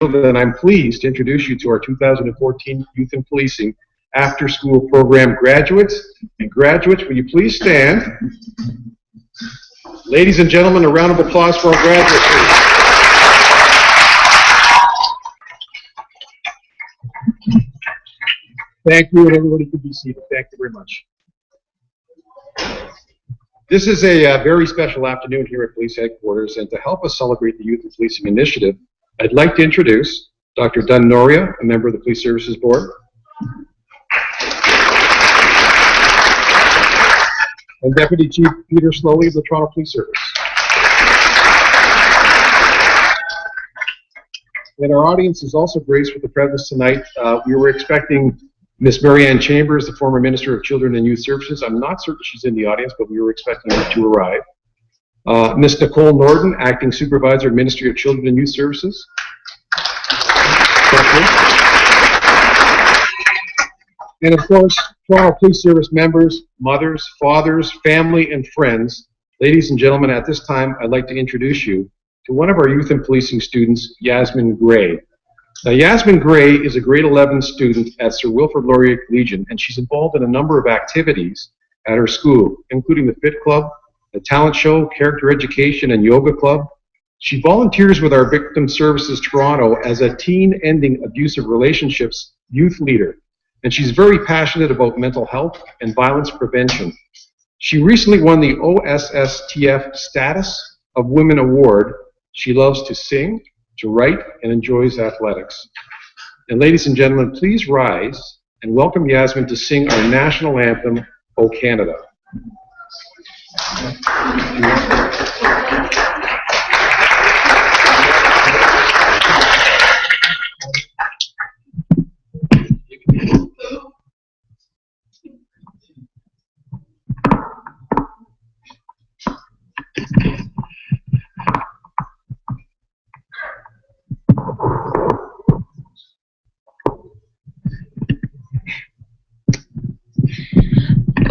and I'm pleased to introduce you to our 2014 Youth in Policing After School Program graduates. And graduates, will you please stand? Ladies and gentlemen, a round of applause for our graduates, please. Thank you, and everybody can be seated. Thank you very much. This is a very special afternoon here at Police Headquarters, and to help us celebrate the Youth in Policing Initiative, I'd like to introduce Dr. Dunn Noria, a member of the Police Services Board, and Deputy Chief Peter Slowey of the Toronto Police Service. And our audience is also graced with the presence tonight. We were expecting Ms. Marianne Chambers, the former Minister of Children and Youth Services. I'm not certain she's in the audience, but we were expecting her to arrive. Ms. Nicole Norton, Acting Supervisor, Ministry of Children and Youth Services. And of course, Toronto Police Service members, mothers, fathers, family, and friends. Ladies and gentlemen, at this time, I'd like to introduce you to one of our Youth in Policing students, Yasmin Gray. Now, Yasmin Gray is a grade 11 student at Sir Wilfrid Laurier Collegiate, and she's involved in a number of activities at her school, including the Fit Club, the Talent Show, Character Education, and Yoga Club. She volunteers with our Victim Services Toronto as a teen ending abusive relationships youth leader, and she's very passionate about mental health and violence prevention. She recently won the OSSTF Status of Women Award. She loves to sing, to write, and enjoys athletics. And ladies and gentlemen, please rise and welcome Yasmin to sing our national anthem, O Canada.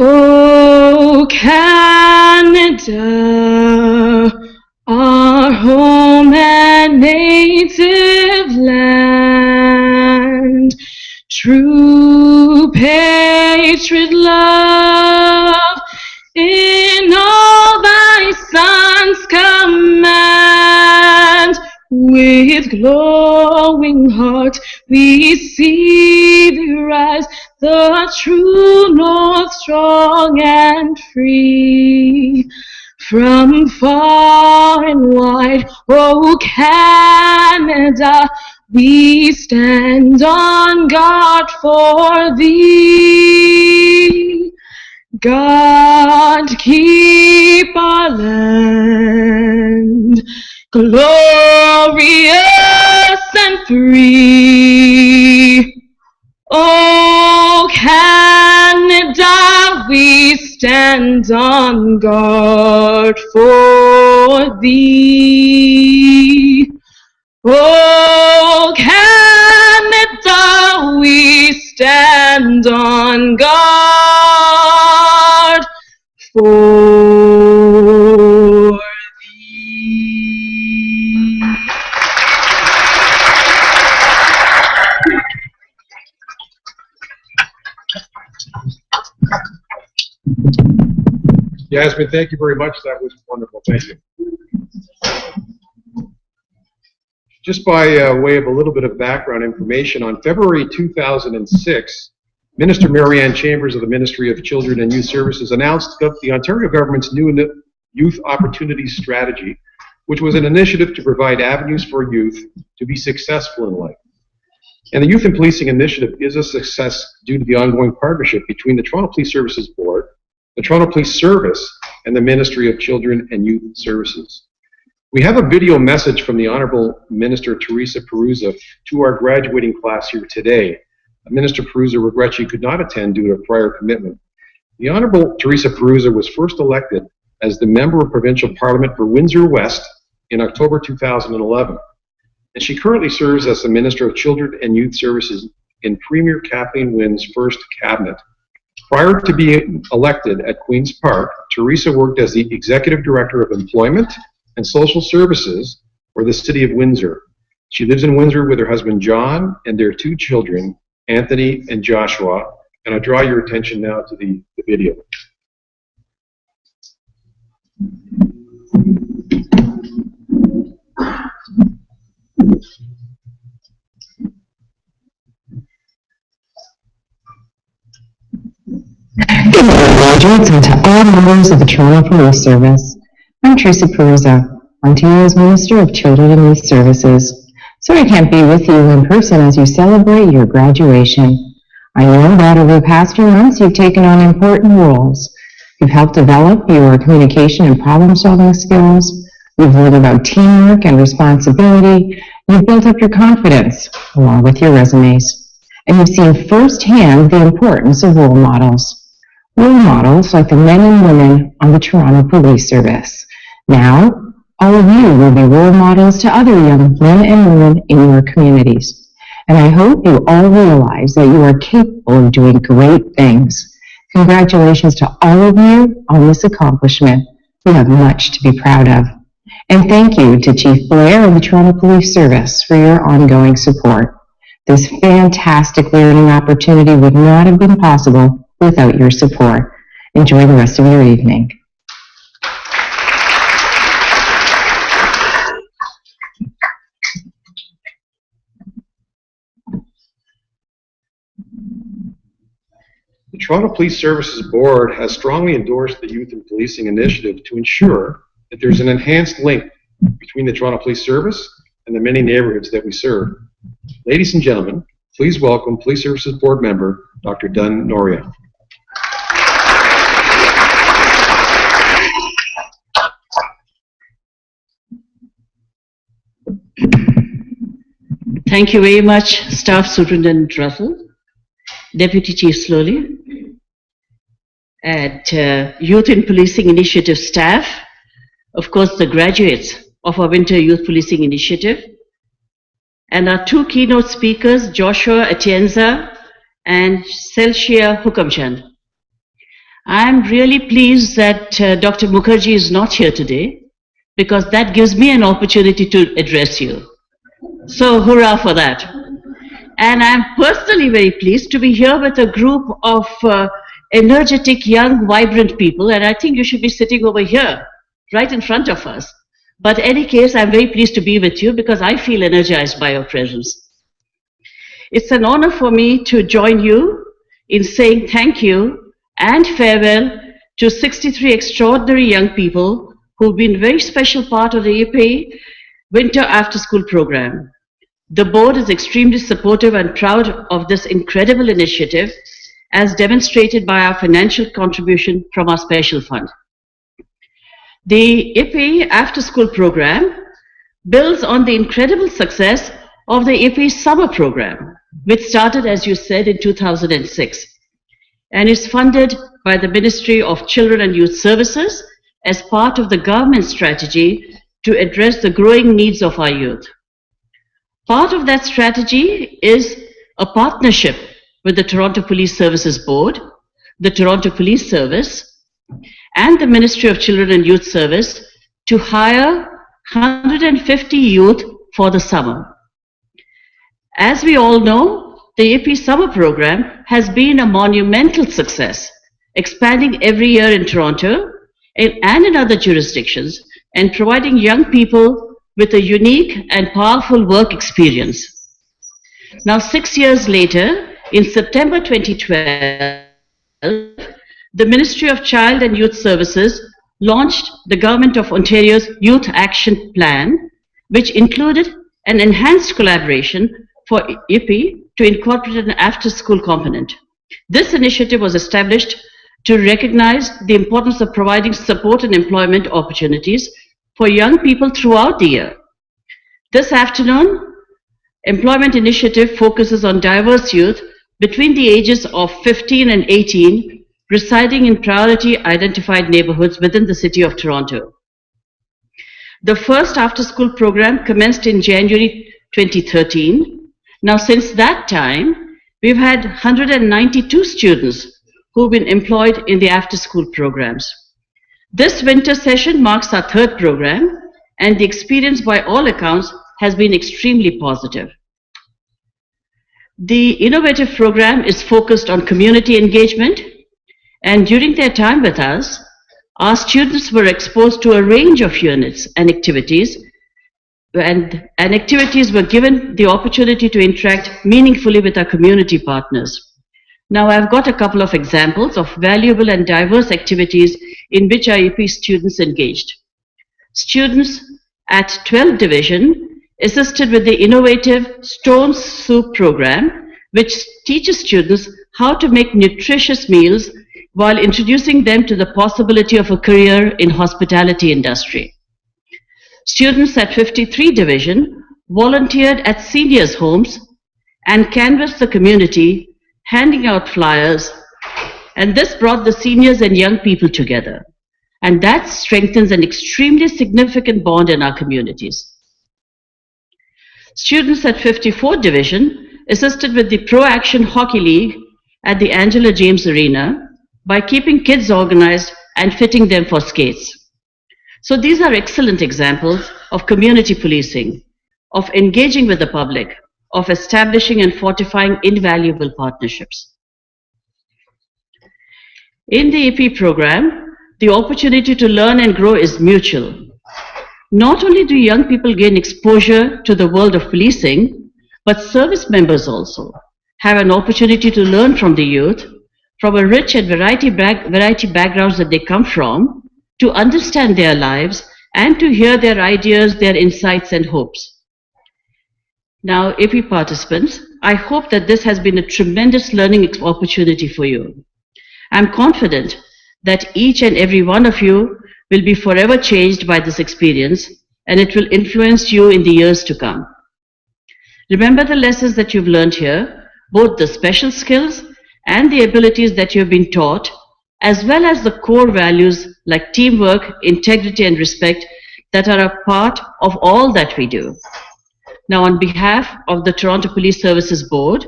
Oh, Canada, our home and native land, true patriot love in all thy sons command. With glowing heart we see thee rise, the true north, strong and free. From far and wide, oh Canada, we stand on guard for thee. God keep our land glorious and free. Oh, Canada, we stand on guard for thee. Oh, Canada, we stand on guard for thee. Yasmin, thank you very much. That was wonderful. Thank you. Just by way of a little bit of background information, on February 2006, Minister Marianne Chambers of the Ministry of Children and Youth Services announced the Ontario government's new Youth Opportunities Strategy, which was an initiative to provide avenues for youth to be successful in life. And the Youth in Policing Initiative is a success due to the ongoing partnership between the Toronto Police Services Board, the Toronto Police Service, and the Ministry of Children and Youth Services. We have a video message from the Honourable Minister Teresa Perusa to our graduating class here today. Minister Perusa regrets she could not attend due to a prior commitment. The Honourable Teresa Perusa was first elected as the Member of Provincial Parliament for Windsor West in October 2011. And she currently serves as the Minister of Children and Youth Services in Premier Kathleen Wynne's first cabinet. Prior to being elected at Queen's Park, Teresa worked as the Executive Director of Employment and Social Services for the City of Windsor. She lives in Windsor with her husband John and their 2 children, Anthony and Joshua. And I draw your attention now to the video. Good morning, graduates, and to all members of the Toronto Police Service. I'm Teresa Perusa, Ontario's Minister of Children and Youth Services. Sorry I can't be with you in person as you celebrate your graduation. I know that over the past few months you've taken on important roles. You've helped develop your communication and problem-solving skills. You've learned about teamwork and responsibility. You've built up your confidence, along with your resumes. And you've seen firsthand the importance of role models. Role models like the men and women on the Toronto Police Service. Now, all of you will be role models to other young men and women in your communities. And I hope you all realize that you are capable of doing great things. Congratulations to all of you on this accomplishment. You have much to be proud of. And thank you to Chief Blair and the Toronto Police Service for your ongoing support. This fantastic learning opportunity would not have been possible without your support. Enjoy the rest of your evening. The Toronto Police Services Board has strongly endorsed the Youth in Policing initiative to ensure that there's an enhanced link between the Toronto Police Service and the many neighborhoods that we serve. Ladies and gentlemen, please welcome Police Services Board member Dr. Dun Noria. Thank you very much, Staff Superintendent Russell, Deputy Chief Slowly, and Youth in Policing Initiative staff, of course the graduates of our Winter Youth Policing Initiative, and our 2 keynote speakers, Joshua Atienza and Selshia Hukamchand. I'm really pleased that Dr. Mukherjee is not here today, because that gives me an opportunity to address you. So hurrah for that. And I'm personally very pleased to be here with a group of energetic, young, vibrant people, and I think you should be sitting over here, right in front of us. But in any case, I'm very pleased to be with you because I feel energized by your presence. It's an honor for me to join you in saying thank you and farewell to 63 extraordinary young people who've been a very special part of the YIPI Winter After School program. The board is extremely supportive and proud of this incredible initiative as demonstrated by our financial contribution from our special fund. The YIPI After School program builds on the incredible success of the YIPI Summer program, which started, as you said, in 2006, and is funded by the Ministry of Children and Youth Services as part of the government strategy to address the growing needs of our youth. Part of that strategy is a partnership with the Toronto Police Services Board, the Toronto Police Service, and the Ministry of Children and Youth Service to hire 150 youth for the summer. As we all know, the YIPI Summer program has been a monumental success, expanding every year in Toronto and in other jurisdictions, and providing young people with a unique and powerful work experience. Now, 6 years later, in September 2012, the Ministry of Child and Youth Services launched the Government of Ontario's Youth Action Plan, which included an enhanced collaboration for YIPI to incorporate an after-school component. This initiative was established to recognize the importance of providing support and employment opportunities for young people throughout the year. This afternoon, Employment Initiative focuses on diverse youth between the ages of 15 and 18 residing in priority identified neighborhoods within the City of Toronto. The first after-school program commenced in January 2013. Now, since that time, we've had 192 students who've been employed in the after-school programs. This winter session marks our 3rd program, and the experience by all accounts has been extremely positive. The innovative program is focused on community engagement, and during their time with us, our students were exposed to a range of units and activities, and activities were given the opportunity to interact meaningfully with our community partners. Now, I've got a couple of examples of valuable and diverse activities in which our YIPI students engaged. Students at 12th Division assisted with the innovative Stone Soup program, which teaches students how to make nutritious meals while introducing them to the possibility of a career in hospitality industry. Students at 53 Division volunteered at seniors' homes and canvassed the community, handing out flyers, and this brought the seniors and young people together. And that strengthens an extremely significant bond in our communities. Students at 54 Division assisted with the Pro Action Hockey League at the Angela James Arena by keeping kids organized and fitting them for skates. So these are excellent examples of community policing, of engaging with the public, of establishing and fortifying invaluable partnerships. In the YIPI program, the opportunity to learn and grow is mutual. Not only do young people gain exposure to the world of policing, but service members also have an opportunity to learn from the youth, from a rich and variety backgrounds that they come from, to understand their lives and to hear their ideas, their insights and hopes. Now, YIPI participants, I hope that this has been a tremendous learning opportunity for you. I'm confident that each and every one of you will be forever changed by this experience, and it will influence you in the years to come. Remember the lessons that you've learned here, both the special skills and the abilities that you've been taught, as well as the core values like teamwork, integrity, and respect that are a part of all that we do. Now, on behalf of the Toronto Police Services Board,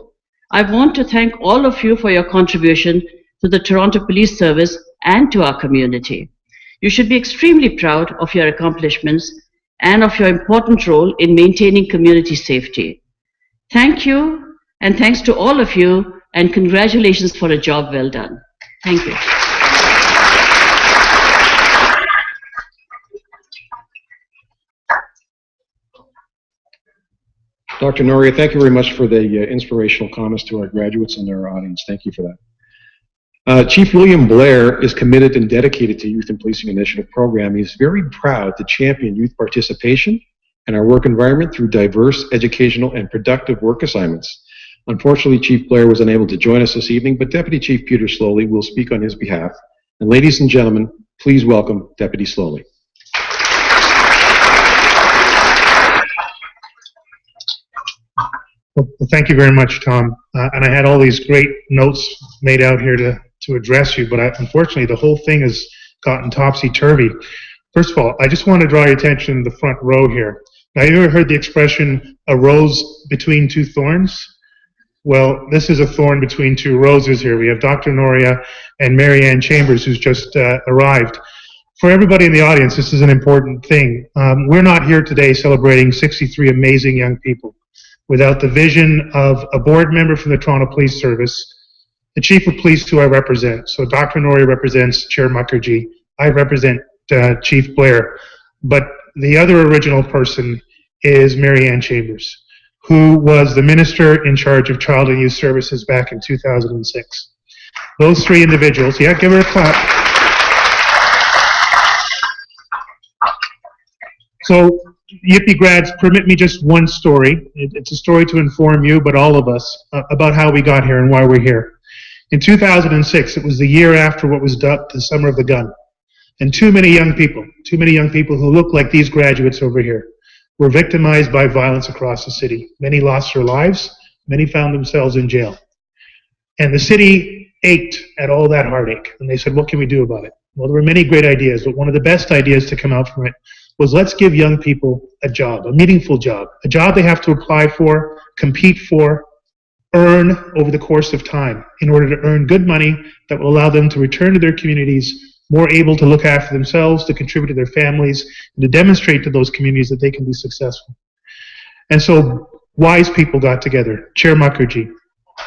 I want to thank all of you for your contribution to the Toronto Police Service and to our community. You should be extremely proud of your accomplishments and of your important role in maintaining community safety. Thank you, and thanks to all of you, and congratulations for a job well done. Thank you. Dr. Noria, thank you very much for the inspirational comments to our graduates and our audience. Thank you for that. Chief William Blair is committed and dedicated to Youth and Policing Initiative program. He's very proud to champion youth participation in our work environment through diverse, educational, and productive work assignments. Unfortunately, Chief Blair was unable to join us this evening, but Deputy Chief Peter Slowly will speak on his behalf. And ladies and gentlemen, please welcome Deputy Slowly. Well, thank you very much, Tom. And I had all these great notes made out here to address you, but unfortunately the whole thing has gotten topsy-turvy. First of all, I just want to draw your attention to the front row here. Now, you ever heard the expression, a rose between two thorns? Well, this is a thorn between two roses here. We have Dr. Noria and Mary Ann Chambers, who's just arrived. For everybody in the audience, this is an important thing. We're not here today celebrating 63 amazing young people without the vision of a board member from the Toronto Police Service, the Chief of Police who I represent. So Dr. Noria represents Chair Mukherjee. I represent Chief Blair. But the other original person is Mary Ann Chambers, who was the Minister in charge of Child and Youth Services back in 2006. Those three individuals, yeah, give her a clap. So, YIPI grads, permit me just one story. It's a story to inform you, but all of us, about how we got here and why we're here. In 2006, it was the year after what was dubbed the Summer of the Gun. And too many young people who look like these graduates over here, were victimized by violence across the city. Many lost their lives, many found themselves in jail. And the city ached at all that heartache, and they said, what can we do about it? Well, there were many great ideas, but one of the best ideas to come out from it was let's give young people a job, a meaningful job, a job they have to apply for, compete for, earn over the course of time in order to earn good money that will allow them to return to their communities more able to look after themselves, to contribute to their families, and to demonstrate to those communities that they can be successful. And so wise people got together. Chair Mukherjee,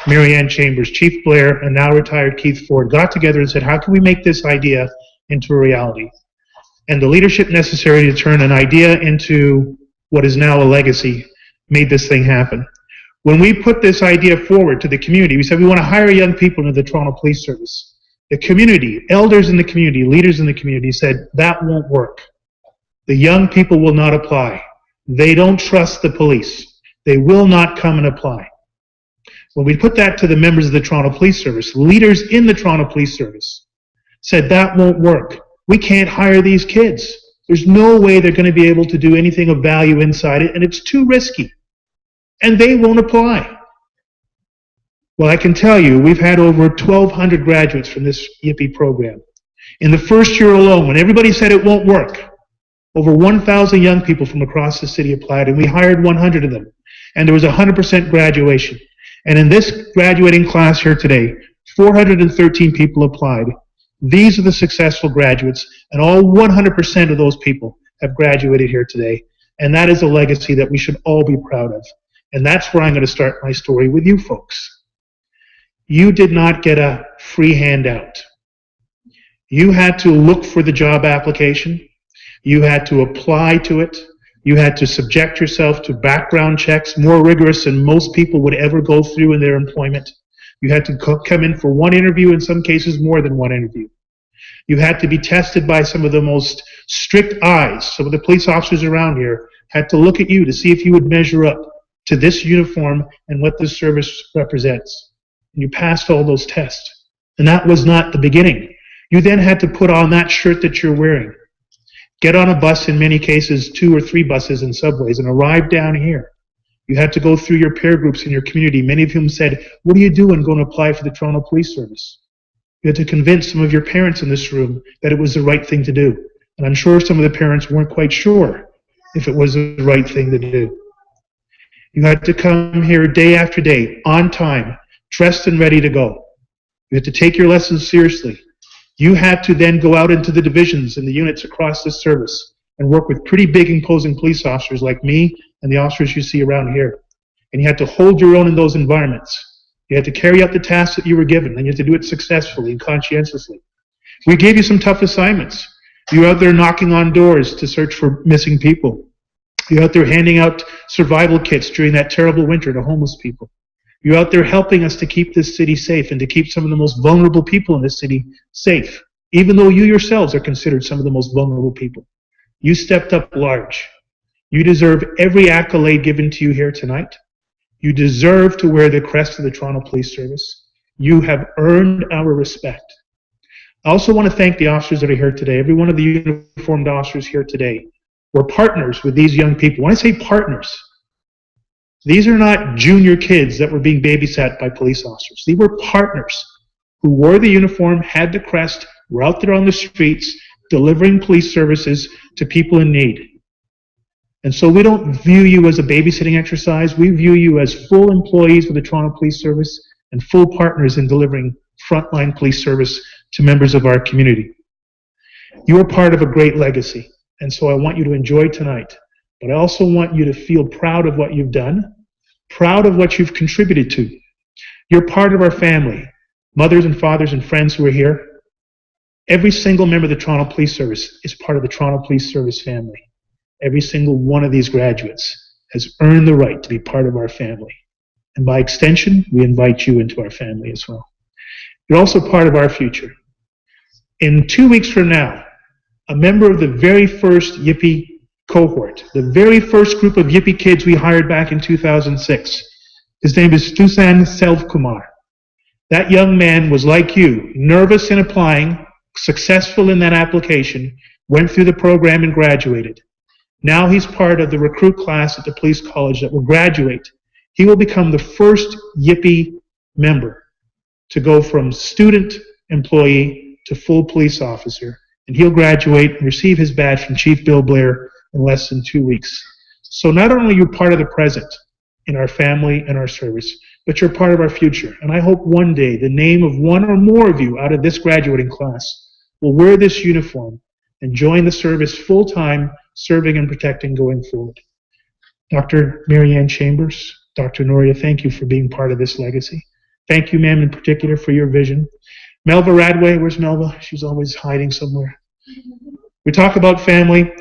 Marianne Chambers, Chief Blair, and now retired Keith Ford got together and said, how can we make this idea into a reality? And the leadership necessary to turn an idea into what is now a legacy made this thing happen. When we put this idea forward to the community, we said we want to hire young people into the Toronto Police Service. The community, elders in the community, leaders in the community said, that won't work. The young people will not apply. They don't trust the police. They will not come and apply. When we put that to the members of the Toronto Police Service, leaders in the Toronto Police Service said, that won't work. We can't hire these kids. There's no way they're going to be able to do anything of value inside it, and it's too risky. And they won't apply. Well, I can tell you, we've had over 1,200 graduates from this YIPI program. In the first year alone, when everybody said it won't work, over 1,000 young people from across the city applied, and we hired 100 of them. And there was 100% graduation. And in this graduating class here today, 413 people applied. These are the successful graduates, and all 100% of those people have graduated here today. And that is a legacy that we should all be proud of. And that's where I'm going to start my story with you folks. You did not get a free handout. You had to look for the job application. You had to apply to it. You had to subject yourself to background checks, more rigorous than most people would ever go through in their employment. You had to come in for one interview, in some cases more than one interview. You had to be tested by some of the most strict eyes. Some of the police officers around here had to look at you to see if you would measure up to this uniform and what this service represents. And you passed all those tests. And that was not the beginning. You then had to put on that shirt that you're wearing, get on a bus, in many cases 2 or 3 buses and subways, and arrive down here. You had to go through your peer groups in your community, many of whom said, what are you doing going to apply for the Toronto Police Service? You had to convince some of your parents in this room that it was the right thing to do. And I'm sure some of the parents weren't quite sure if it was the right thing to do. You had to come here day after day, on time, dressed and ready to go. You had to take your lessons seriously. You had to then go out into the divisions and the units across this service and work with pretty big, imposing police officers like me and the officers you see around here. And you had to hold your own in those environments. You had to carry out the tasks that you were given, and you had to do it successfully and conscientiously. We gave you some tough assignments. You were out there knocking on doors to search for missing people. You're out there handing out survival kits during that terrible winter to homeless people. You're out there helping us to keep this city safe and to keep some of the most vulnerable people in this city safe, even though you yourselves are considered some of the most vulnerable people. You stepped up large. You deserve every accolade given to you here tonight. You deserve to wear the crest of the Toronto Police Service. You have earned our respect. I also want to thank the officers that are here today. Every one of the uniformed officers here today were partners with these young people. When I say partners, these are not junior kids that were being babysat by police officers. These were partners who wore the uniform, had the crest, were out there on the streets, delivering police services to people in need. And so we don't view you as a babysitting exercise. We view you as full employees with the Toronto Police Service and full partners in delivering frontline police service to members of our community. You are part of a great legacy, and so I want you to enjoy tonight. But I also want you to feel proud of what you've done, proud of what you've contributed to. You're part of our family, mothers and fathers and friends who are here. Every single member of the Toronto Police Service is part of the Toronto Police Service family. Every single one of these graduates has earned the right to be part of our family. And by extension, we invite you into our family as well. You're also part of our future. In 2 weeks from now, a member of the very first YIPI cohort, the very first group of YIPI kids we hired back in 2006, his name is Tusan Selvkumar. That young man was like you, nervous in applying, successful in that application, went through the program and graduated. Now he's part of the recruit class at the police college that will graduate. He will become the first YIPI member to go from student employee to full police officer. And he'll graduate and receive his badge from Chief Bill Blair in less than 2 weeks. So not only are you part of the present in our family and our service, but you're part of our future. And I hope one day the name of one or more of you out of this graduating class will wear this uniform and join the service full-time, serving and protecting going forward. Dr. Marianne Chambers, Dr. Noria, thank you for being part of this legacy. Thank you, ma'am, in particular, for your vision. Melva Radway, where's Melva? She's always hiding somewhere. We talk about family.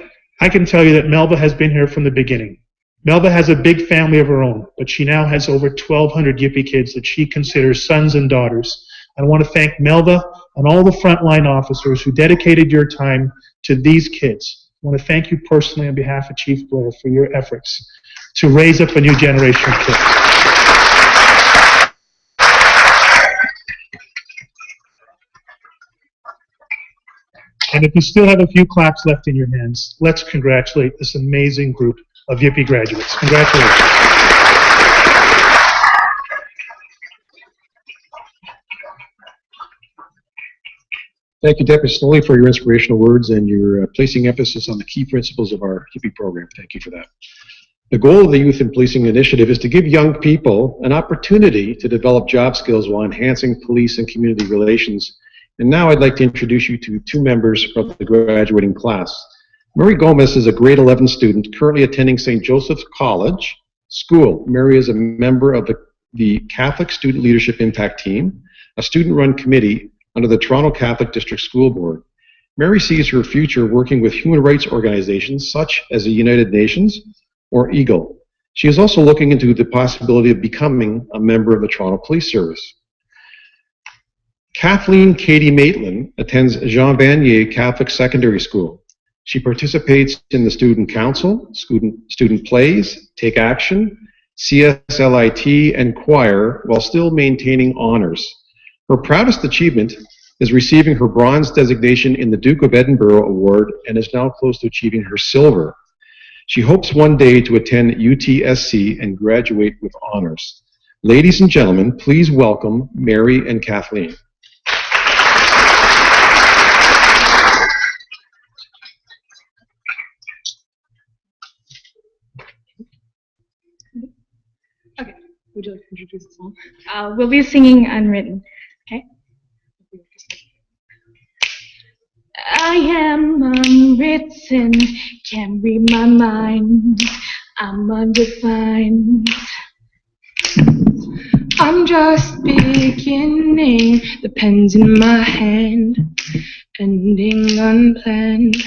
I can tell you that Melva has been here from the beginning. Melva has a big family of her own, but she now has over 1,200 YIPI kids that she considers sons and daughters. I want to thank Melva and all the frontline officers who dedicated your time to these kids. I want to thank you personally on behalf of Chief Blair for your efforts to raise up a new generation of kids. And if you still have a few claps left in your hands, let's congratulate this amazing group of YIPI graduates. Congratulations. Thank you, Deputy Snoley, for your inspirational words and your placing emphasis on the key principles of our YIPI program. Thank you for that. The goal of the Youth in Policing Initiative is to give young people an opportunity to develop job skills while enhancing police and community relations. And now I'd like to introduce you to two members of the graduating class. Mary Gomez is a grade 11 student currently attending St. Joseph's College School. Mary is a member of the Catholic Student Leadership Impact Team, a student-run committee under the Toronto Catholic District School Board. Mary sees her future working with human rights organizations such as the United Nations or EAGLE. She is also looking into the possibility of becoming a member of the Toronto Police Service. Kathleen Katie Maitland attends Jean Vanier Catholic Secondary School. She participates in the Student Council, student plays, Take Action, CSLIT, and choir while still maintaining honors. Her proudest achievement is receiving her bronze designation in the Duke of Edinburgh Award and is now close to achieving her silver. She hopes one day to attend UTSC and graduate with honors. Ladies and gentlemen, please welcome Mary and Kathleen. Okay, would you like to introduce the song? We'll be singing Unwritten, okay? I am unwritten, can't read my mind, I'm undefined. I'm just beginning, the pen's in my hand, ending unplanned.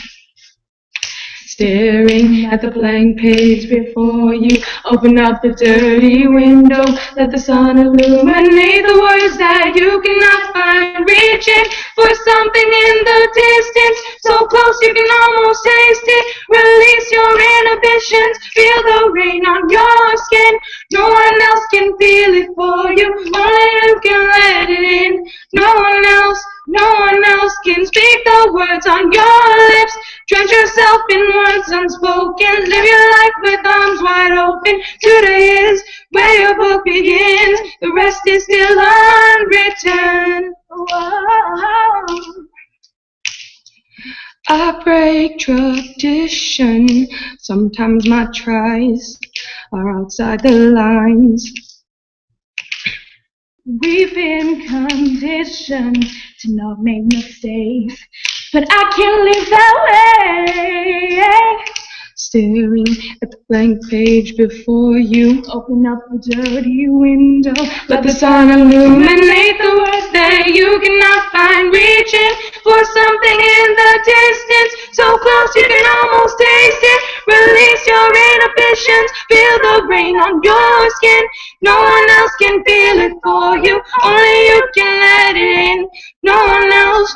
Staring at the blank page before you, open up the dirty window, let the sun illuminate the words that you cannot find. Reaching for something in the distance, so close you can almost taste it. Release your inhibitions, feel the rain on your skin. No one else can feel it for you, only you can let it in. No one else can speak the words on your lips. Drench yourself in words unspoken. Live your life with arms wide open. Today is where your book begins. The rest is still unwritten. Whoa. I break tradition. Sometimes my tries are outside the lines. We've been conditioned to not make mistakes, but I can't live that way. Staring at the blank page before you, open up the dirty window, let the sun illuminate the words that you cannot find. Reaching for something in the distance, so close you can almost taste it. Release your inhibitions, feel the rain on your skin. No one else can feel it for you, only you can let it in. No one else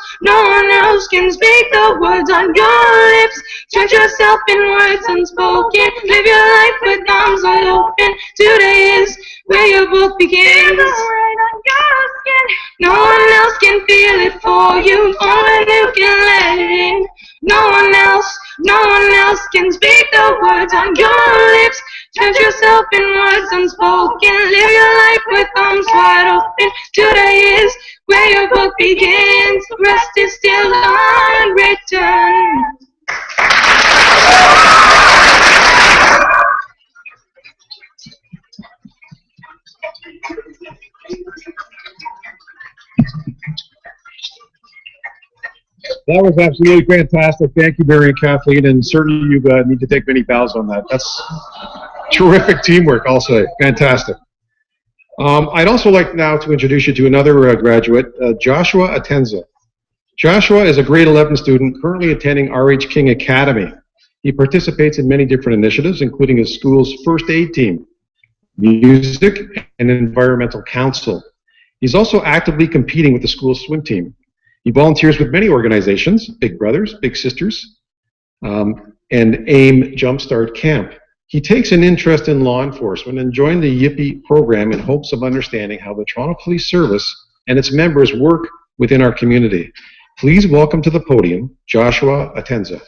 can speak the words on your lips. Drench yourself in words unspoken. Live your life with arms wide open. Today is where your book begins. Right on your skin. No one else can feel it for you, only you can let it in. No one else can speak the words on your lips. Drench yourself in words unspoken. Live your life with arms wide open. Today is where your book begins. The rest is still unwritten. That was absolutely fantastic. Thank you, Mary and Kathleen, and certainly you need to take many bows on that. That's Terrific teamwork, I'll say. Fantastic. I'd also like now to introduce you to another graduate, Joshua Atenza. Joshua is a grade 11 student currently attending R.H. King Academy. He participates in many different initiatives, including his school's first aid team, music, and environmental council. He's also actively competing with the school's swim team. He volunteers with many organizations, Big Brothers, Big Sisters, and AIM Jumpstart Camp. He takes an interest in law enforcement and joined the YIPI program in hopes of understanding how the Toronto Police Service and its members work within our community. Please welcome to the podium, Joshua Atenza.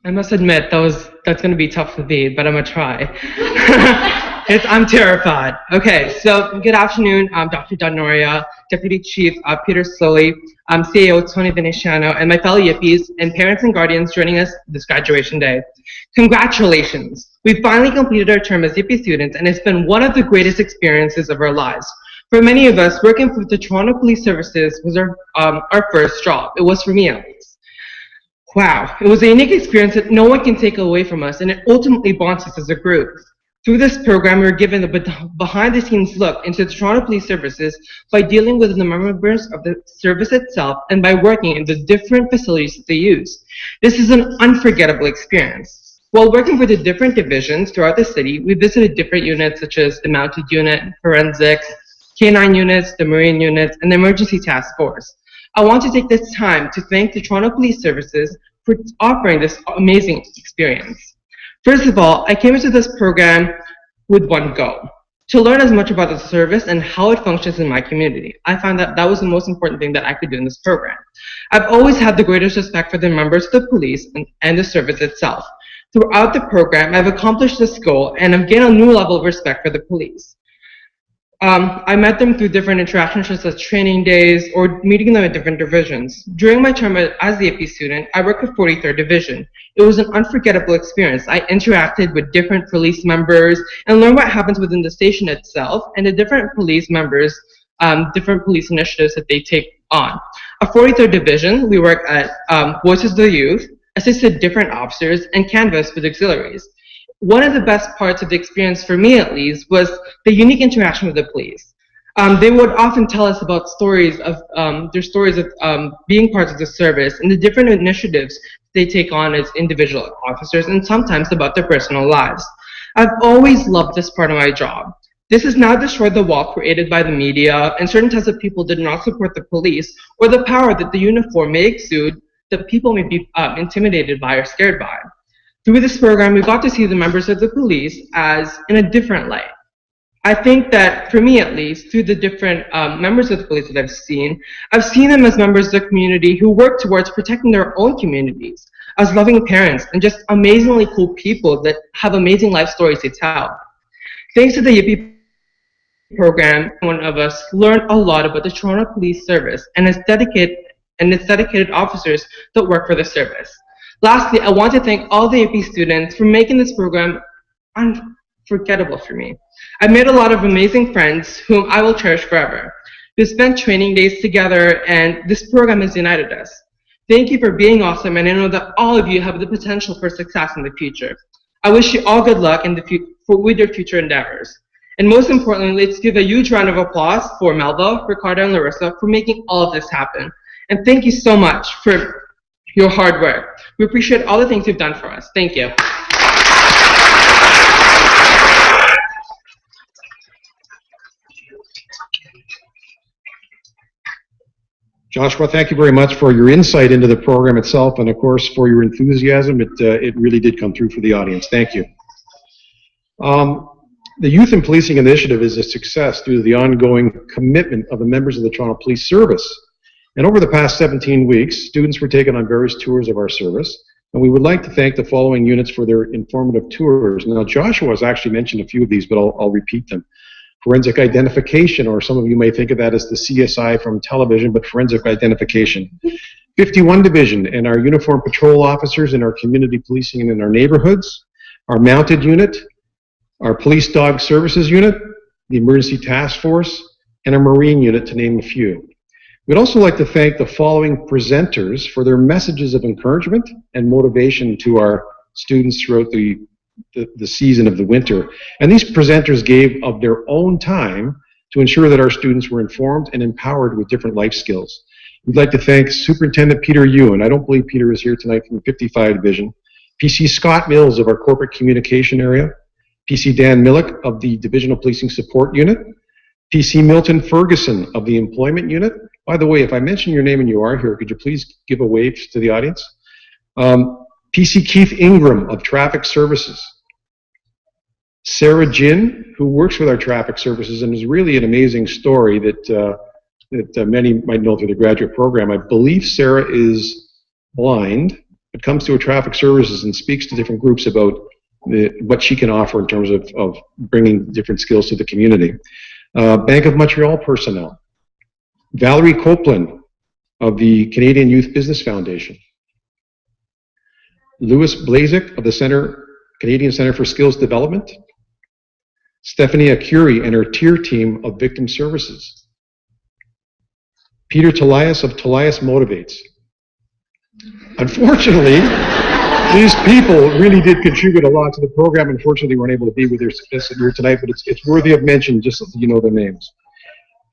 I must admit, that's going to be tough to beat, but I'm going to try. I'm terrified. Okay, so good afternoon. I'm Dr. Donoria, Deputy Chief Peter Slowey, CAO Tony Venetiano, and my fellow YIPIs and parents and guardians joining us this graduation day. Congratulations. We finally completed our term as YIPI students, and it's been one of the greatest experiences of our lives. For many of us, working for the Toronto Police Services was our first job. It was for me at least. Wow, it was a unique experience that no one can take away from us, and it ultimately bonds us as a group. Through this program, we were given a behind-the-scenes look into the Toronto Police Services by dealing with the members of the service itself and by working in the different facilities that they use. This is an unforgettable experience. While working for the different divisions throughout the city, we visited different units such as the Mounted Unit, Forensics, K-9 units, the Marine units, and the Emergency Task Force. I want to take this time to thank the Toronto Police Services for offering this amazing experience. First of all, I came into this program with one goal, to learn as much about the service and how it functions in my community. I found that that was the most important thing that I could do in this program. I've always had the greatest respect for the members of the police and the service itself. Throughout the program, I've accomplished this goal and I've gained a new level of respect for the police. I met them through different interactions such as training days or meeting them at different divisions. During my term as the YIPI student, I worked with 43rd Division. It was an unforgettable experience. I interacted with different police members and learned what happens within the station itself and the different police members, different police initiatives that they take on. At 43rd Division, we work at Voices of the Youth, assisted different officers, and canvassed with auxiliaries. One of the best parts of the experience, for me at least, was the unique interaction with the police. They would often tell us about stories of being parts of the service and the different initiatives they take on as individual officers, and sometimes about their personal lives. I've always loved this part of my job. This has now destroyed the wall created by the media, and certain types of people did not support the police or the power that the uniform may exude that people may be intimidated by or scared by. Through this program, we got to see the members of the police as in a different light. I think that, for me at least, through the different members of the police that I've seen them as members of the community who work towards protecting their own communities, as loving parents, and just amazingly cool people that have amazing life stories to tell. Thanks to the YIPI program, one of us learned a lot about the Toronto Police Service and its dedicated officers that work for the service. Lastly, I want to thank all the YIPI students for making this program unforgettable for me. I've made a lot of amazing friends whom I will cherish forever. We've spent training days together, and this program has united us. Thank you for being awesome, and I know that all of you have the potential for success in the future. I wish you all good luck with your future endeavors. And most importantly, let's give a huge round of applause for Melva, Ricardo, and Larissa for making all of this happen. And thank you so much for your hard work. We appreciate all the things you've done for us. Thank you. Joshua, thank you very much for your insight into the program itself and, of course, for your enthusiasm. It really did come through for the audience. Thank you. The Youth in Policing Initiative is a success due to the ongoing commitment of the members of the Toronto Police Service. And over the past 17 weeks, students were taken on various tours of our service, and we would like to thank the following units for their informative tours. Now, Joshua has actually mentioned a few of these, but I'll repeat them. Forensic identification, or some of you may think of that as the CSI from television, but forensic identification. 51 Division and our uniformed patrol officers in our community policing and in our neighborhoods. Our Mounted Unit, our Police Dog Services Unit, the Emergency Task Force, and our Marine Unit, to name a few. We'd also like to thank the following presenters for their messages of encouragement and motivation to our students throughout the season of the winter. And these presenters gave of their own time to ensure that our students were informed and empowered with different life skills. We'd like to thank Superintendent Peter Ewan. I don't believe Peter is here tonight from the 55 Division. PC Scott Mills of our Corporate Communication area. PC Dan Millick of the Divisional Policing Support Unit. PC Milton Ferguson of the Employment Unit. By the way, if I mention your name and you are here, could you please give a wave to the audience? PC Keith Ingram of Traffic Services. Sarah Jin, who works with our traffic services and is really an amazing story that many might know through the graduate program. I believe Sarah is blind, but comes to our traffic services and speaks to different groups about what she can offer in terms of bringing different skills to the community. Bank of Montreal personnel. Valerie Copeland of the Canadian Youth Business Foundation. Louis Blazik of the Canadian Centre for Skills Development. Stephanie Curie and her TIER team of Victim Services. Peter Talias of Talias Motivates. Unfortunately, these people really did contribute a lot to the program. Unfortunately, weren't able to be with us here tonight, but it's worthy of mention just so you know their names.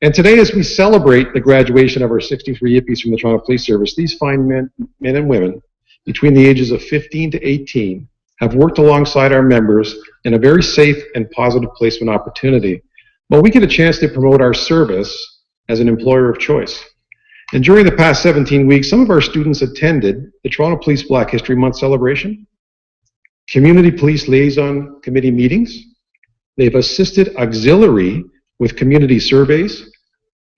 And today, as we celebrate the graduation of our 63 YIPIs from the Toronto Police Service, these fine men and women between the ages of 15 to 18 have worked alongside our members in a very safe and positive placement opportunity. Well, we get a chance to promote our service as an employer of choice. And during the past 17 weeks, some of our students attended the Toronto Police Black History Month celebration, Community Police Liaison Committee meetings. They've assisted auxiliary with community surveys.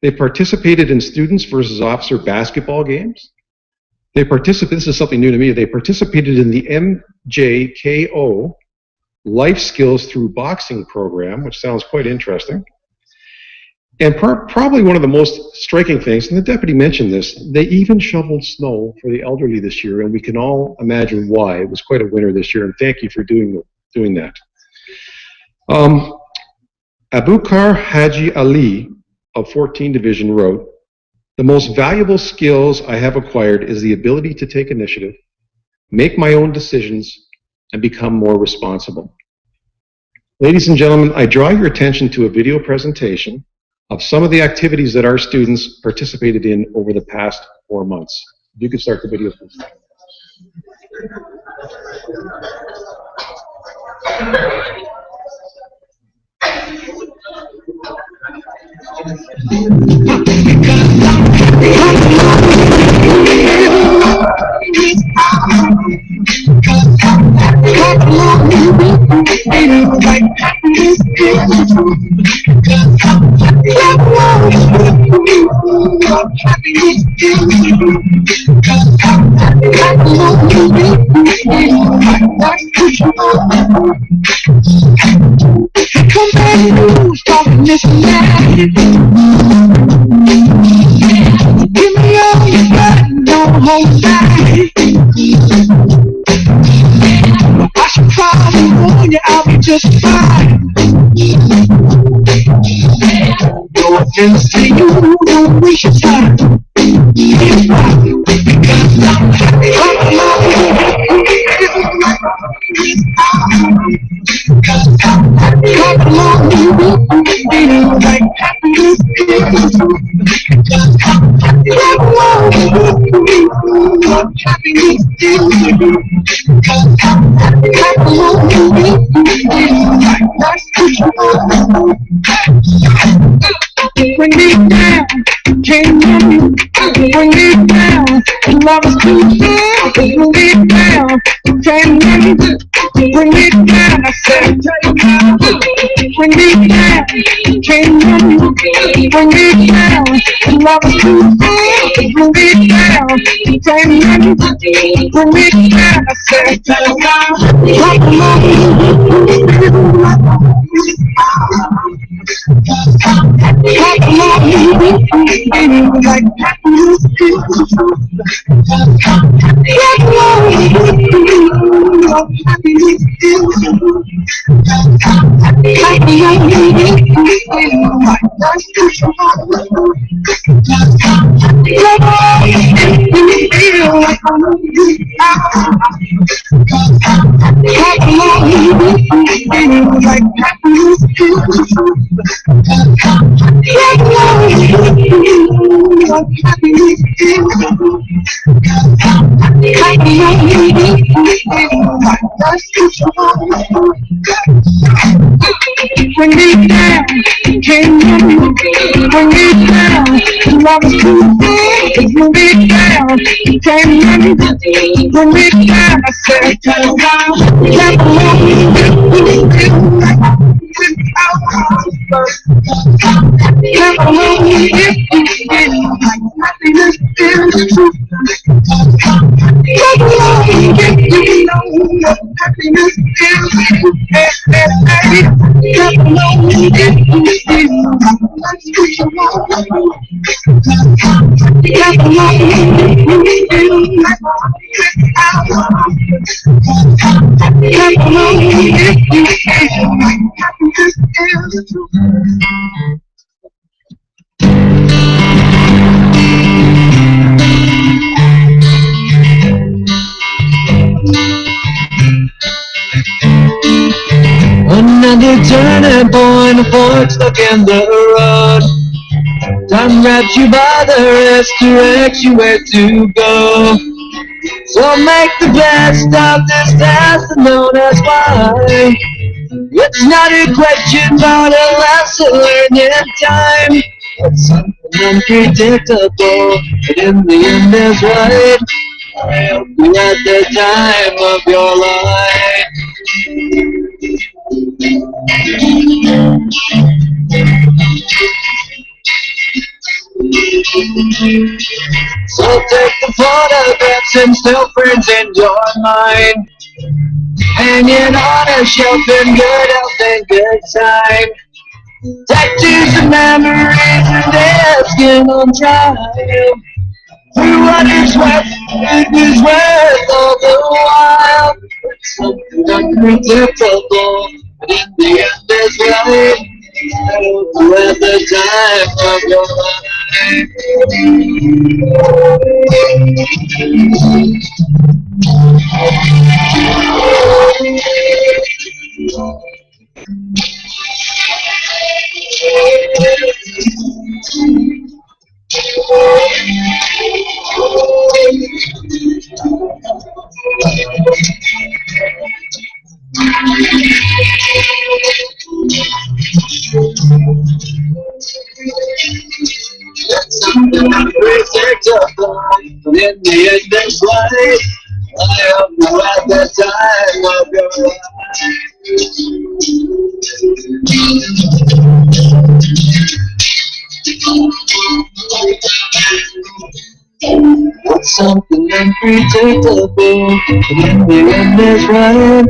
They participated in students versus officer basketball games. This is something new to me, they participated in the MJKO Life Skills Through Boxing program, which sounds quite interesting. And probably one of the most striking things, and the deputy mentioned this, they even shoveled snow for the elderly this year, and we can all imagine why. It was quite a winter this year, and thank you for doing that. Abukar Haji Ali of 14 Division wrote, "The most valuable skills I have acquired is the ability to take initiative, make my own decisions, and become more responsible." Ladies and gentlemen, I draw your attention to a video presentation of some of the activities that our students participated in over the past 4 months. If you could start the video, please. Give me all you got, don't hold back. I should probably warn you, I'll be just fine. Go and see you, don't waste your time. Bring me down, can't you? Bring me down, love is too good. Bring me down, can't you? Bring me down, I said. Bring me down, can't you? Bring me down, love is too good. Bring me down, can't you? Bring me down, I said. Come Bring me down, can you bring me down? Love is too big, bring me down, can you bring me down? I said, come down, clap along, clap along, happiness is the truth. Clap along, you know, happiness is the truth. Clap along, another turning point, a fork stuck in the road. Time grabs you by the wrist, directs you where to go. So make the best of this task known as why. It's not a question, but a lesson learned in time. It's something unpredictable, but in the end is right. I hope you had the time of your life. So take the photographs and still frames in your mind, hanging on a shelf in good health and good time. Tattoos and memories and asking on trial. Through what is worth, it is worth all the while. It's something unpredictable, but in the end is right. I hope you had the time of your life. Unpredictable, but in the end it's right. I hope you had the time of your life. It's something unpredictable, but in the end it's right.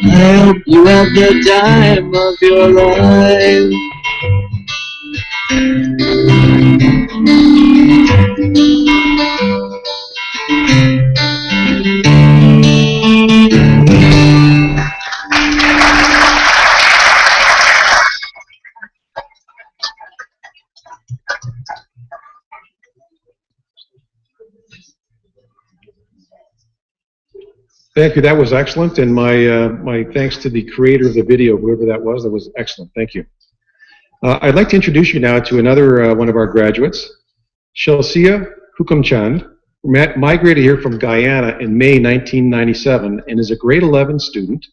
I hope you had the time of your life. Thank you. That was excellent, and my thanks to the creator of the video, whoever that was. That was excellent. Thank you. I'd like to introduce you now to another one of our graduates, Shelsia Hukumchand, who migrated here from Guyana in May 1997 and is a grade 11 student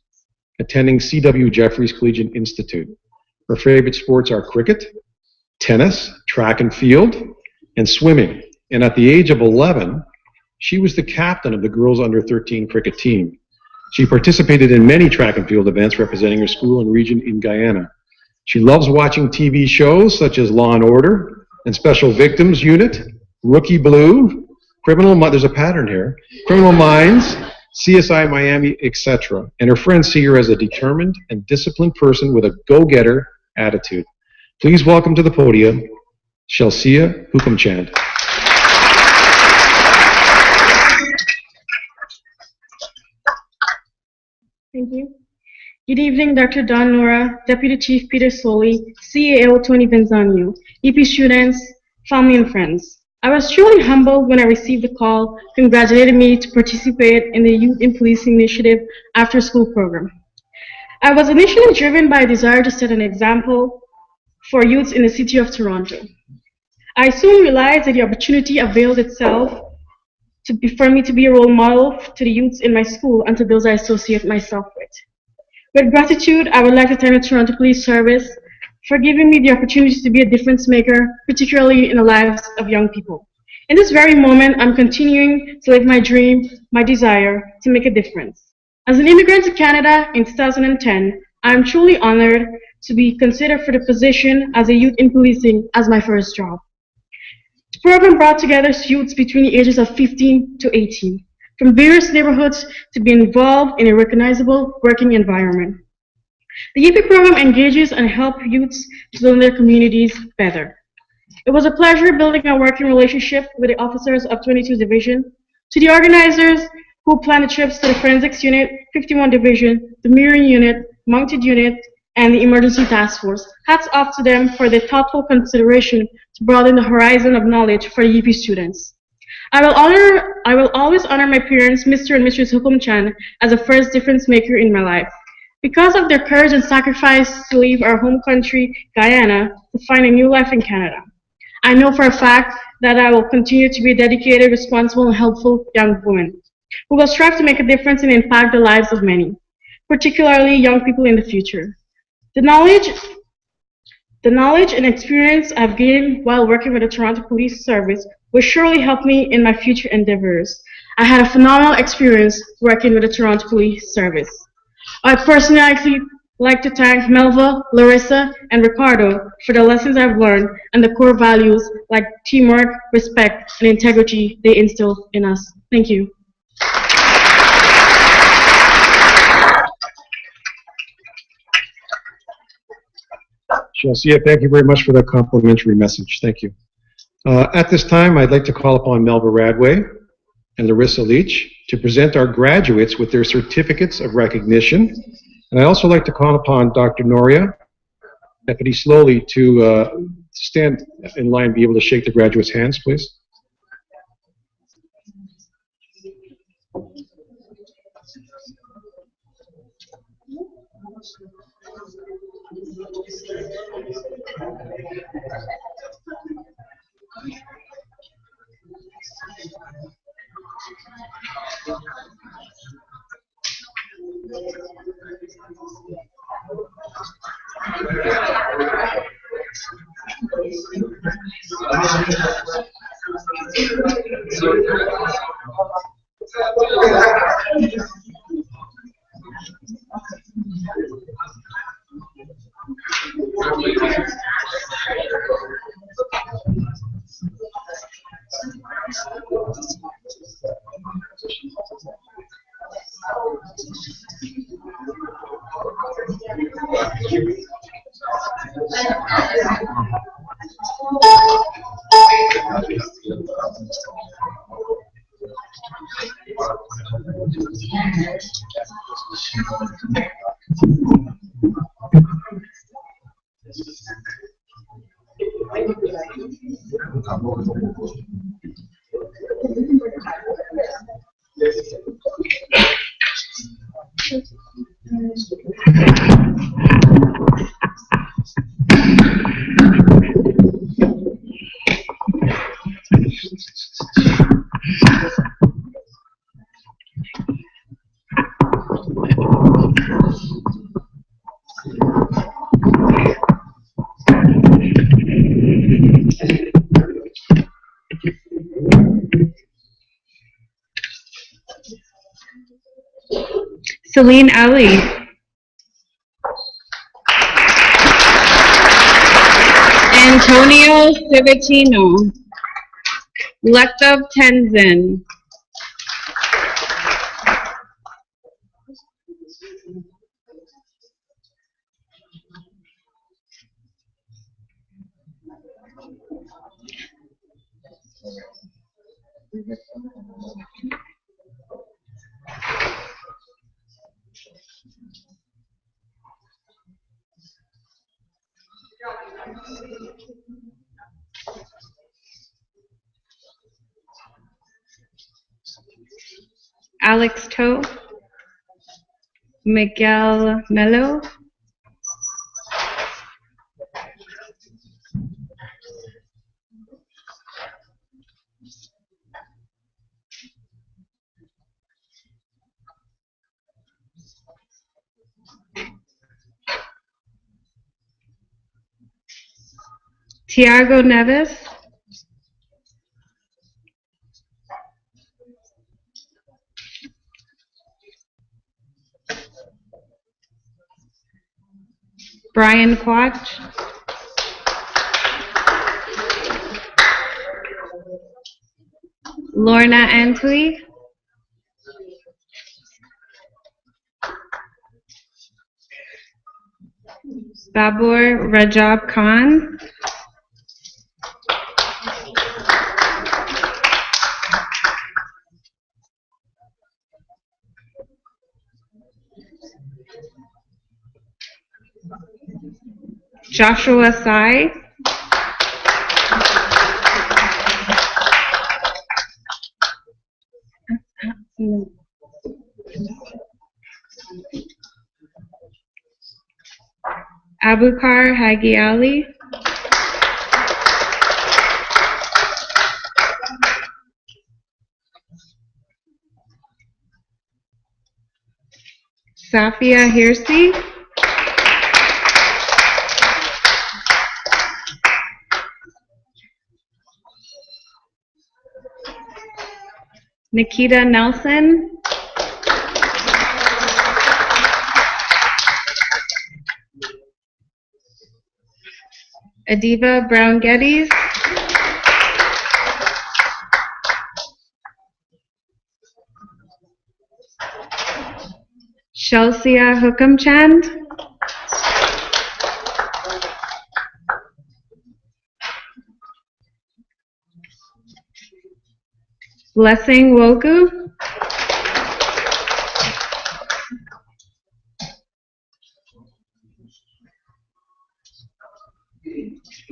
attending C.W. Jeffries Collegiate Institute. Her favorite sports are cricket, tennis, track and field, and swimming. And at the age of 11, she was the captain of the girls under 13 cricket team. She participated in many track and field events representing her school and region in Guyana. She loves watching TV shows such as Law & Order and Special Victims Unit, Rookie Blue, there's a pattern here, Criminal Minds, CSI Miami, etc. And her friends see her as a determined and disciplined person with a go-getter attitude. Please welcome to the podium, Shelsia Hukumchand. Thank you. Good evening, Dr. Don Nora, Deputy Chief Peter Soley, CAO Tony Venzano, EP students, family and friends. I was truly humbled when I received the call congratulating me to participate in the Youth in Policing Initiative after school program. I was initially driven by a desire to set an example for youths in the city of Toronto. I soon realized that the opportunity availed itself for me to be a role model to the youths in my school and to those I associate myself with. With gratitude, I would like to thank the Toronto Police Service for giving me the opportunity to be a difference maker, particularly in the lives of young people. In this very moment, I'm continuing to live my dream, my desire to make a difference. As an immigrant to Canada in 2010, I am truly honored to be considered for the position as a youth in policing as my first job. The program brought together youths between the ages of 15 to 18, from various neighborhoods to be involved in a recognizable working environment. The YIPI program engages and helps youths to learn their communities better. It was a pleasure building a working relationship with the officers of 22 Division, to the organizers who planned the trips to the Forensics Unit, 51 Division, the Mirroring Unit, Mounted Unit, and the Emergency Task Force. Hats off to them for their thoughtful consideration to broaden the horizon of knowledge for YIPI students. I will always honor my parents, Mr. and Mrs. Hukum Chan, as a first difference maker in my life. Because of their courage and sacrifice to leave our home country, Guyana, to find a new life in Canada. I know for a fact that I will continue to be a dedicated, responsible, and helpful young woman who will strive to make a difference and impact the lives of many, particularly young people in the future. The knowledge and experience I've gained while working with the Toronto Police Service will surely help me in my future endeavors. I had a phenomenal experience working with the Toronto Police Service. I personally like to thank Melva, Larissa, and Ricardo for the lessons I've learned and the core values like teamwork, respect, and integrity they instill in us. Thank you. Shalcia, thank you very much for that complimentary message. Thank you. At this time, I'd like to call upon Melva Radway and Larissa Leach to present our graduates with their certificates of recognition. And I'd also like to call upon Dr. Noria, Deputy Slowly, to stand in line and be able to shake the graduates' hands, please. Celine Ali. Antonio Civitino. Lekov Tenzin. Alex Toe, Miguel Melo, Tiago Neves, Brian Quach, Lorna Antwi, Babur Rajab Khan, Joshua Sai, Abukar Hagi Ali, Safia Hirsi, Nikita Nelson, Adiva Brown Geddes, Shelsia Hukumchand, Blessing Wogu,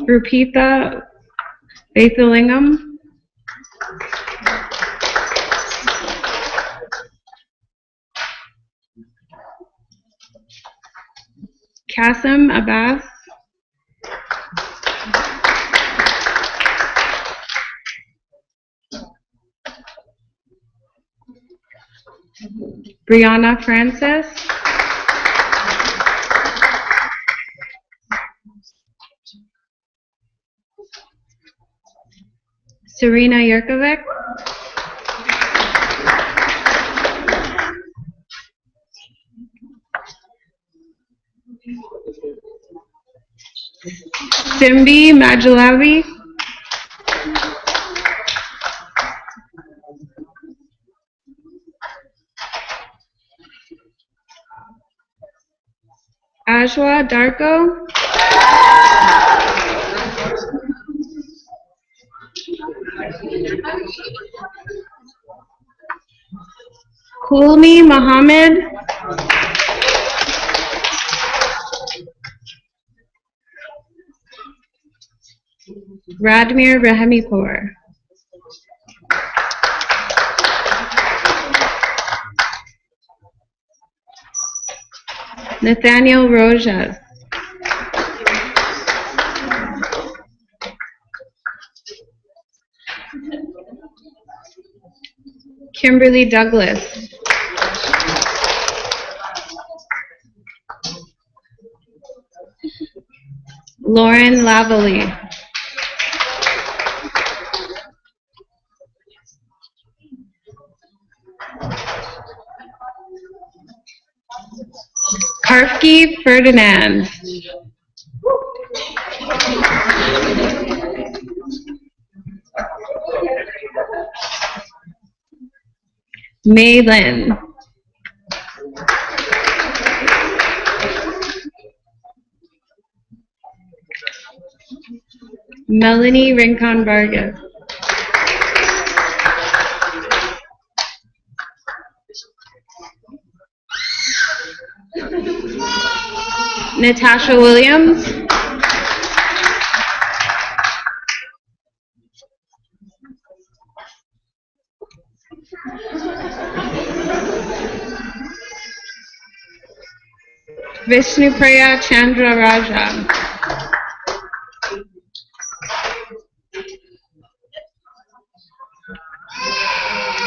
Rupita Vaithalingam, Kasim Abbas, Brianna Francis, Serena Yurkovic, Simbi Majalavi, Ajwa Darko, Kulmi Mohammed, Radmir Rahimipur, Nathaniel Rojas, Kimberly Douglas, Lauren Lavalley, Karfki Ferdinand, Mei Lin, Melanie Rincon Vargas, Natasha Williams. Vishnupriya Chandra Raja.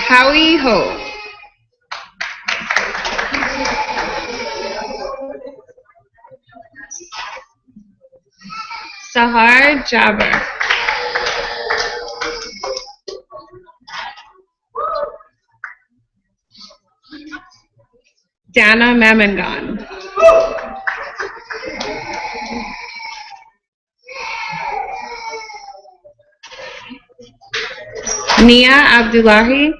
Howie Ho. Sahar Jabbar. Dana Mamangan. Nia Abdullahi.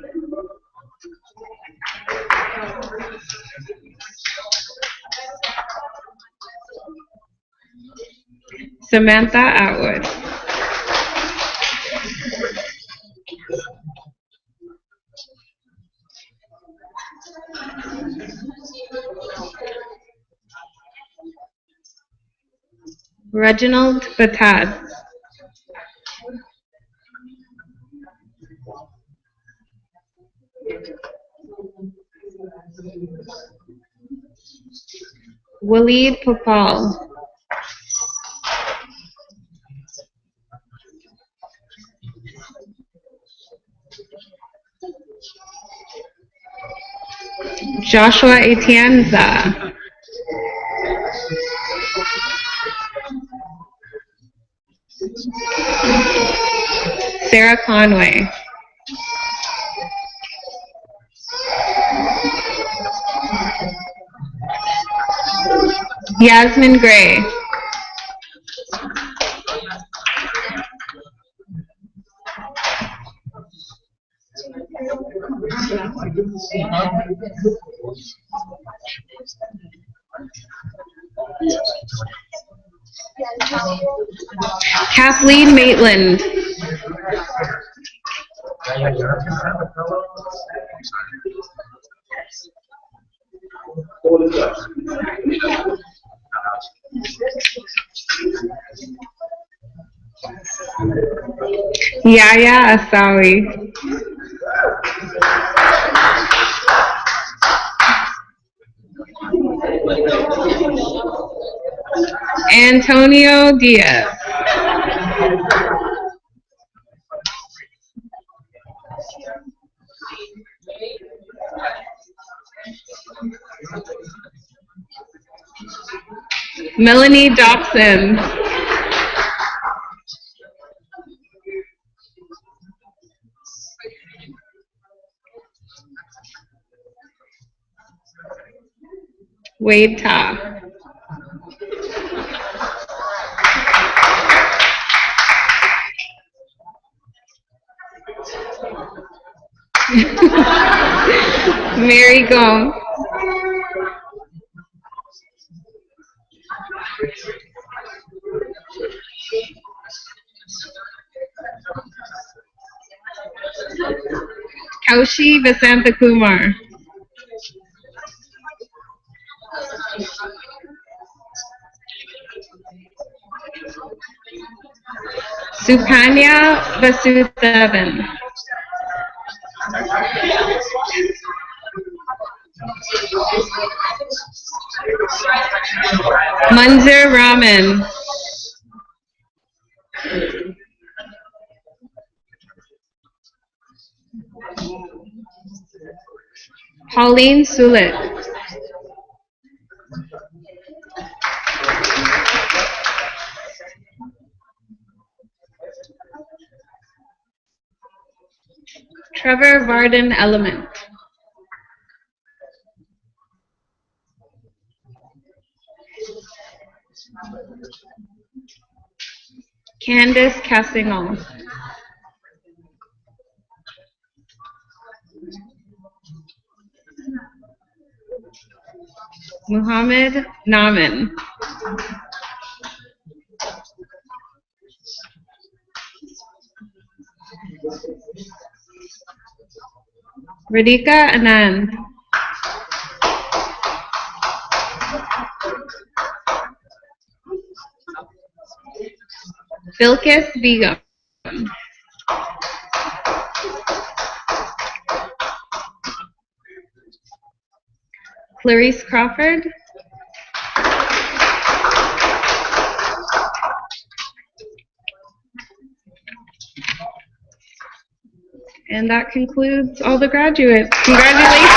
Samantha Atwood. Reginald Batad. Waleed Popal. Joshua Atienza. Sarah Conway. Yasmin Gray. Kathleen Maitland. Yaya Asawi. Antonio Diaz. Melanie Dobson. Wade Ta. Mary Gong. Kaushi Vasantakumar. Sukanya Vasudevan. Munzir Rahman. Pauline Sulit. Trevor Varden Element. Candice Cassingal. Muhammad Naman. Radhika Anand. Bilkis Begum. Clarice Crawford. And that concludes all the graduates. Congratulations.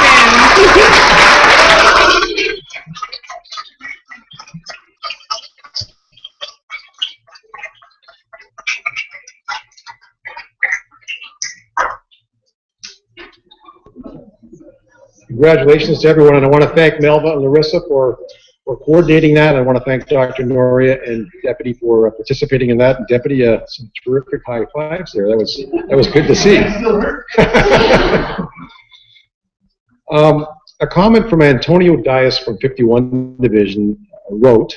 Congratulations to everyone, and I want to thank Melva and Larissa for coordinating that. I want to thank Dr. Noria and Deputy for participating in that. And Deputy, some terrific high fives there. That was good to see. A comment from Antonio Dias from 51 Division wrote,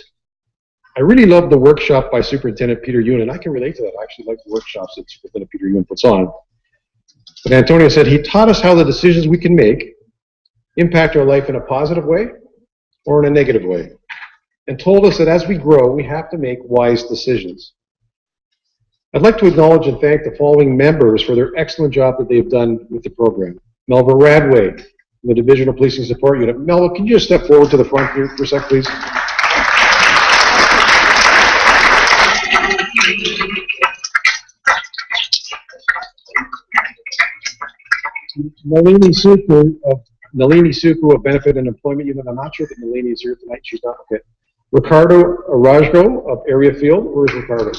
"I really loved the workshop by Superintendent Peter Yoon," and I can relate to that. I actually like the workshops that Superintendent Peter Yoon puts on. But Antonio said, "He taught us how the decisions we can make impact our life in a positive way or in a negative way, and told us that as we grow, we have to make wise decisions." I'd like to acknowledge and thank the following members for their excellent job that they've done with the program. Melva Radway, from the Divisional Policing Support Unit. Melva, can you just step forward to the front here for a sec, please? Nalini Suku of Benefit and Employment Unit. I'm not sure that Nalini is here tonight. She's not. Okay. Ricardo Arajgo of Area Field. Where's Ricardo?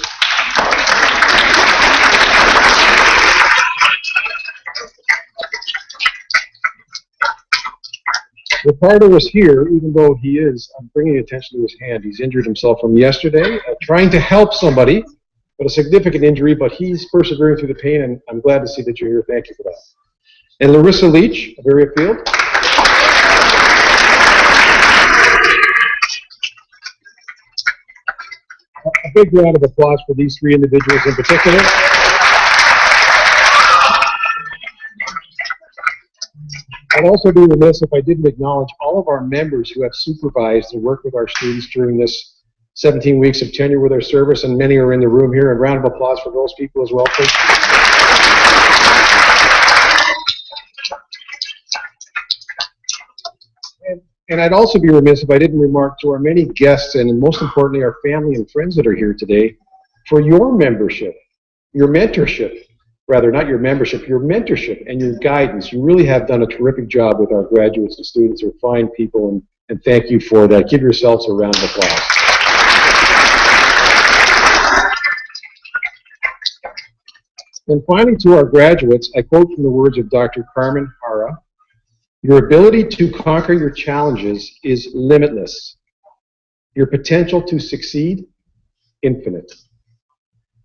Ricardo was here, even though he is, I'm bringing attention to his hand. He's injured himself from yesterday, trying to help somebody, but a significant injury, but he's persevering through the pain, and I'm glad to see that you're here. Thank you for that. And Larissa Leach of Area Field. A big round of applause for these three individuals in particular. I'd also be remiss if I didn't acknowledge all of our members who have supervised and worked with our students during this 17 weeks of tenure with our service, and many are in the room here. A round of applause for those people as well, please. And I'd also be remiss if I didn't remark to our many guests and most importantly our family and friends that are here today for your membership, your mentorship, rather not your membership, your mentorship and your guidance. You really have done a terrific job with our graduates and students. They're fine people, and thank you for that. Give yourselves a round of applause. And finally, to our graduates, I quote from the words of Dr. Carmen Hara, "Your ability to conquer your challenges is limitless. Your potential to succeed, infinite."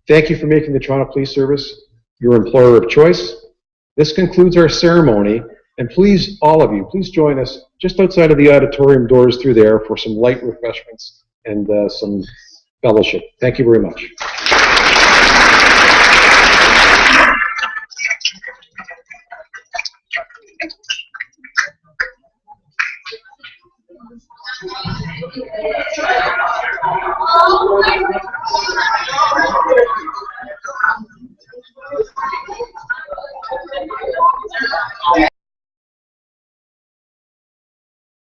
Thank you for making the Toronto Police Service your employer of choice. This concludes our ceremony, and please, all of you, please join us just outside of the auditorium doors through there for some light refreshments and some fellowship. Thank you very much.